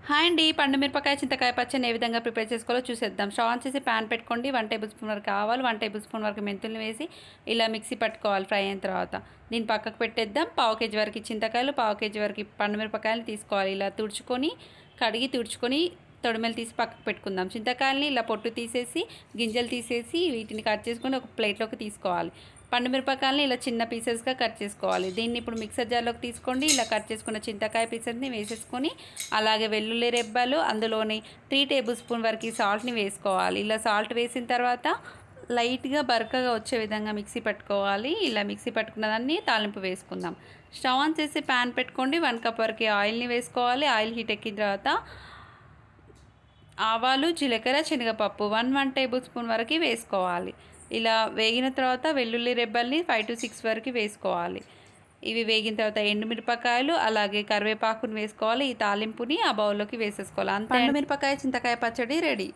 Hi అండి. పండు మిరపకాయ, చింతకాయ పచ్చడిని ఏ విధంగా ప్రిపేర్ చేసుకోవాలో చూసేద్దాం. స్టవ్ ఆన్ చేసి ప్యాన్ పెట్టుకోండి. 1 టేబుల్ స్పూన్ వరకు ఆవాలు, 1 టేబుల్ స్పూన్ వరకు మెంతుల్ని వేసి ఇలా మిక్సీ పట్టుకోవాలి ఫ్రై అయిన తర్వాత. దీన్ని పక్కకు పెట్టేద్దాం. పావు కేజీ వరకు చింతకాయలు, పావు కేజీ వరకు పండు మిరపకాయలు తీసుకోవాలి. ఇలా కడిగి తుడుచుకొని తొడిమెలు తీసి పక్కకు పెట్టుకుందాం. చింతకాయలని ఇలా పొట్టు తీసేసి, గింజలు తీసేసి వీటిని కట్ చేసుకొని ఒక ప్లేట్లోకి తీసుకోవాలి. పండు మిరపకాయలని ఇలా చిన్న పీసెస్గా కట్ చేసుకోవాలి. దీన్ని ఇప్పుడు మిక్సర్ జార్లోకి తీసుకోండి. ఇలా కట్ చేసుకున్న చింతకాయ పీసెస్ని వేసేసుకొని, అలాగే వెల్లుల్లి రెబ్బలు, అందులోని 3 టేబుల్ స్పూన్ వరకు సాల్ట్ని వేసుకోవాలి. ఇలా సాల్ట్ వేసిన తర్వాత లైట్గా బరకగా వచ్చే విధంగా మిక్సీ పట్టుకోవాలి. ఇలా మిక్సీ పట్టుకున్న దాన్ని తాలింపు వేసుకుందాం. స్టవ్ ఆన్ చేసి ప్యాన్ పెట్టుకోండి. 1 కప్ వరకు ఆయిల్ని వేసుకోవాలి. ఆయిల్ హీట్ ఎక్కిన తర్వాత ఆవాలు, జీలకర్ర, శనగపప్పు 1 టేబుల్ స్పూన్ వరకు వేసుకోవాలి. ఇలా వేగిన తర్వాత వెల్లుల్లి రెబ్బల్ని 5 to 6 వరకు వేసుకోవాలి. ఇవి వేగిన తర్వాత ఎండుమిరపకాయలు, అలాగే కరివేపాకుని వేసుకోవాలి. ఈ తాలింపుని ఆ బౌల్లోకి వేసేసుకోవాలి. అంతే, పండు మిరపకాయ చింతకాయ పచ్చడి రెడీ.